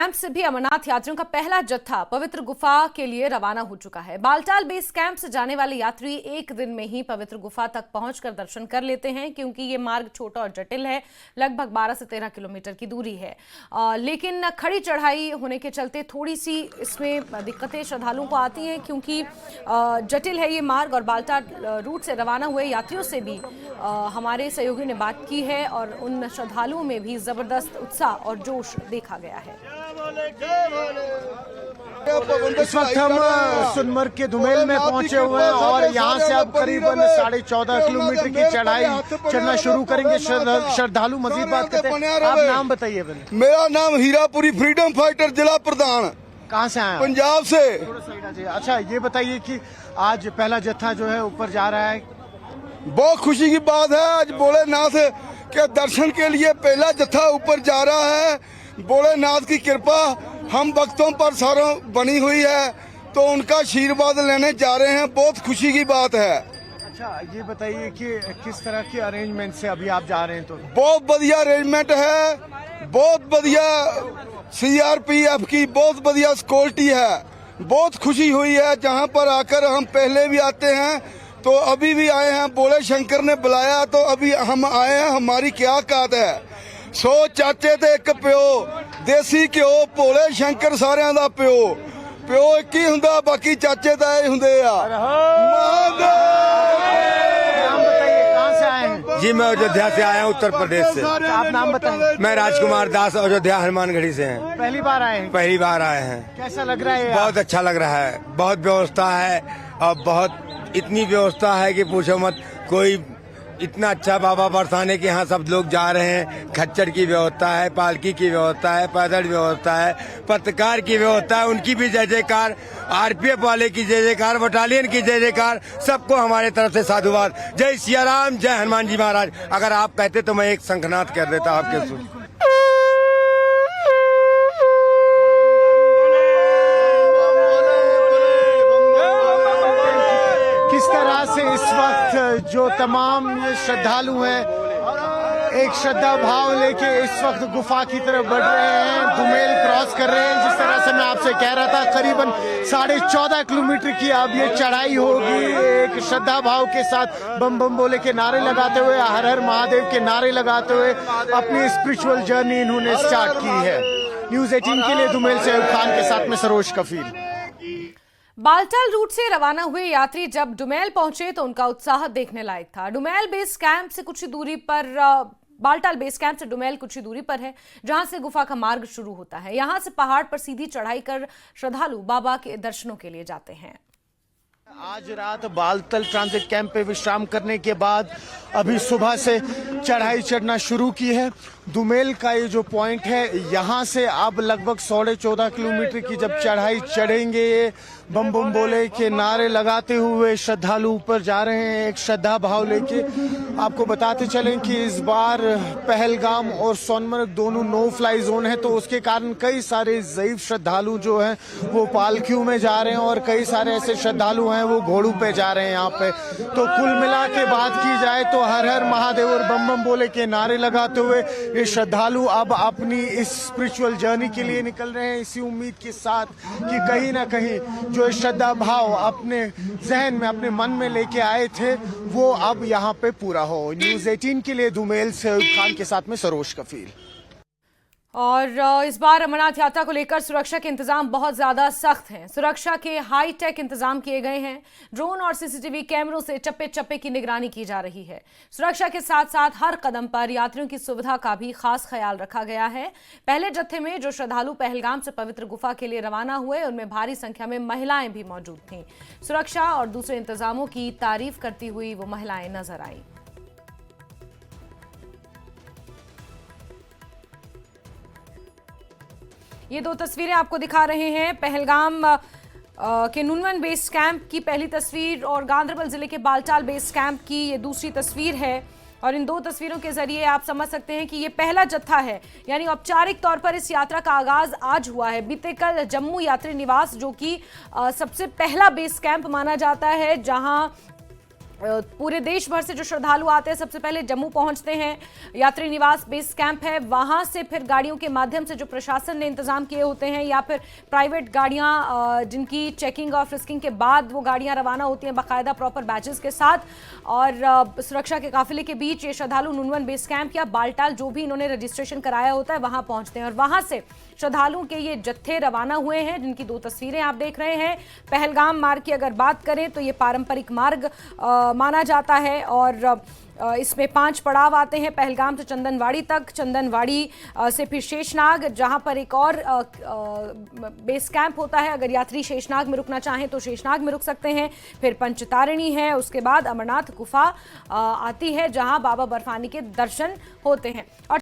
Camp से भी अमरनाथ यात्रियों का पहला जत्था पवित्र गुफा के लिए रवाना हो चुका है। बालटाल बेस कैंप से जाने वाले यात्री एक दिन में ही पवित्र गुफा तक पहुंचकर दर्शन कर लेते हैं, क्योंकि ये मार्ग छोटा और जटिल है। लगभग 12 से 13 किलोमीटर की दूरी है, लेकिन खड़ी चढ़ाई होने के चलते थोड़ी सी इसमें दिक्कतें श्रद्धालुओं को आती हैं, क्योंकि जटिल है ये मार्ग। और बालटाल रूट से रवाना हुए यात्रियों से भी हमारे सहयोगी ने बात की है और उन श्रद्धालुओं में भी जबरदस्त उत्साह और जोश देखा गया है। इस वक्त हम सोनमर्ग के धुमेल में पहुंचे हुए हैं और यहाँ से अब करीबन 14.5 किलोमीटर की चढ़ाई चढ़ना शुरू करेंगे। श्रद्धालु मजीद बात करते हैं। आप नाम बताइए। मेरा नाम हीरापुरी फ्रीडम फाइटर जिला प्रधान। कहाँ से आए? पंजाब से। अच्छा, ये बताइए कि आज पहला जत्था जो है ऊपर जा रहा है, बहुत खुशी की बात है। आज भोलेनाथ के दर्शन के लिए पहला जत्था ऊपर जा रहा है। भोलेनाथ की कृपा हम भक्तों पर सारों बनी हुई है, तो उनका आशीर्वाद लेने जा रहे हैं। बहुत खुशी की बात है। अच्छा, ये बताइए कि किस तरह के अरेंजमेंट से अभी आप जा रहे हैं? तो बहुत बढ़िया अरेंजमेंट है, बहुत बढ़िया CRPF की बहुत बढ़िया सिक्योरिटी है। बहुत खुशी हुई है। जहाँ पर आकर हम पहले भी आते हैं, तो अभी भी आए हैं। भोले शंकर ने बुलाया तो अभी हम आए हैं। हमारी क्या औकात है। 100 चाचे ते एक प्यो, देसी घ्यो भोले शंकर सारिਆਂ ਦਾ प्यो एक ही हुंदा, बाकी चाचे ताए हुंदे आ। कहाँ से आए हैं? जी, मैं अयोध्या से आया हूँ, उत्तर प्रदेश से। आप नाम बताएं। मैं राजकुमार दास, अयोध्या हनुमानगढ़ी से हैं। पहली बार आए हैं? पहली बार आए हैं। कैसा लग रहा है? बहुत अच्छा लग रहा है। बहुत व्यवस्था है और बहुत इतनी व्यवस्था है कि पूछो मत। कोई इतना अच्छा बाबा बरसाने के यहाँ सब लोग जा रहे हैं। खच्चर की व्यवस्था है, पालकी की व्यवस्था है, पैदल व्यवस्था है, पत्रकार की व्यवस्था है। उनकी भी जय जयकार, RPF वाले की जय जयकार, बटालियन की जय जयकार। सबको हमारे तरफ से साधुवाद। जय सिया राम, जय हनुमान जी महाराज। अगर आप कहते तो मैं एक शंखनाद कर देता आपके सुन। से इस वक्त जो तमाम ये श्रद्धालु हैं एक श्रद्धा भाव लेके इस वक्त गुफा की तरफ बढ़ रहे हैं, धुमेल क्रॉस कर रहे हैं। जिस तरह से मैं आपसे कह रहा था, करीबन 14.5 किलोमीटर की अब ये चढ़ाई होगी। एक श्रद्धा भाव के साथ बम बम बोले के नारे लगाते हुए, हर हर महादेव के नारे लगाते हुए अपनी स्पिरिचुअल जर्नी इन्होंने स्टार्ट की है। न्यूज़ 18 के लिए धुमेल से अयूब खान के साथ में सरोज कफील। बालटाल रूट से रवाना हुए यात्री जब डुमेल पहुंचे तो उनका उत्साह देखने लायक था। डुमेल बेस कैंप से कुछ ही दूरी पर बालटाल बेस कैंप से डुमेल कुछ ही दूरी पर है, जहां से गुफा का मार्ग शुरू होता है। यहां से पहाड़ पर सीधी चढ़ाई कर श्रद्धालु बाबा के दर्शनों के लिए जाते हैं। आज रात बालटाल ट्रांजिट कैंप पे विश्राम करने के बाद अभी सुबह से चढ़ाई चढ़ना शुरू की है। डुमेल का ये जो पॉइंट है, यहाँ से अब लगभग 14.5 किलोमीटर की जब चढ़ाई चढ़ेंगे, ये बम बम बोले के नारे लगाते हुए श्रद्धालु ऊपर जा रहे हैं एक श्रद्धा भाव लेके। आपको बताते चलें कि इस बार पहलगाम और सोनमर्ग दोनों नो फ्लाई जोन है, तो उसके कारण कई सारे ज़ईफ श्रद्धालु जो हैं वो पालकियों में जा रहे हैं और कई सारे ऐसे श्रद्धालु हैं वो घोड़ों पे जा रहे हैं यहाँ पे। तो कुल मिला के बात की जाए तो हर हर महादेव और बम बम बोले के नारे लगाते हुए ये श्रद्धालु अब अपनी इस स्पिरिचुअल जर्नी के लिए निकल रहे हैं, इसी उम्मीद के साथ कि कहीं ना कहीं जो श्रद्धा भाव अपने जहन में, अपने मन में लेके आए थे, वो अब यहाँ पे पूरा हो। न्यूज़ 18 के लिए धुमेल से अयूब खान के साथ में सरोज कफील। और इस बार अमरनाथ यात्रा को लेकर सुरक्षा के इंतजाम बहुत ज्यादा सख्त हैं। सुरक्षा के हाई टेक इंतजाम किए गए हैं। ड्रोन और CCTV कैमरों से चप्पे चप्पे की निगरानी की जा रही है। सुरक्षा के साथ साथ हर कदम पर यात्रियों की सुविधा का भी खास ख्याल रखा गया है। पहले जत्थे में जो श्रद्धालु पहलगाम से पवित्र गुफा के लिए रवाना हुए, उनमें भारी संख्या में महिलाएं भी मौजूद थीं। सुरक्षा और दूसरे इंतजामों की तारीफ करती हुई वो महिलाएं नजर आईं। ये दो तस्वीरें आपको दिखा रहे हैं पहलगाम के नुनवन बेस कैंप की पहली तस्वीर और गांधरबल जिले के बालटाल बेस कैंप की ये दूसरी तस्वीर है। और इन दो तस्वीरों के जरिए आप समझ सकते हैं कि ये पहला जत्था है, यानी औपचारिक तौर पर इस यात्रा का आगाज आज हुआ है। बीते कल जम्मू यात्री निवास, जो कि सबसे पहला बेस कैंप माना जाता है, जहां पूरे देश भर से जो श्रद्धालु आते हैं सबसे पहले जम्मू पहुंचते हैं। यात्री निवास बेस कैंप है, वहां से फिर गाड़ियों के माध्यम से जो प्रशासन ने इंतजाम किए होते हैं या फिर प्राइवेट गाड़ियां जिनकी चेकिंग और फ्रिस्किंग के बाद वो गाड़ियां रवाना होती हैं बाकायदा प्रॉपर बैचेस के साथ और सुरक्षा के काफिले के बीच ये श्रद्धालु नुनवन बेस कैंप या बालटाल जो भी इन्होंने रजिस्ट्रेशन कराया होता है वहां पहुंचते हैं और वहां से श्रद्धालुओं के ये जत्थे रवाना हुए हैं जिनकी 2 तस्वीरें आप देख रहे हैं। पहलगाम मार्ग की अगर बात करें तो ये पारंपरिक मार्ग माना जाता है और इसमें 5 पड़ाव आते हैं पहलगाम से चंदनवाड़ी तक, चंदनवाड़ी से फिर शेषनाग जहां पर एक और बेस कैंप होता है। अगर यात्री शेषनाग में रुकना चाहें तो शेषनाग में रुक सकते हैं। फिर पंचतारिणी है, उसके बाद अमरनाथ गुफा आती है जहां बाबा बर्फानी के दर्शन होते हैं। और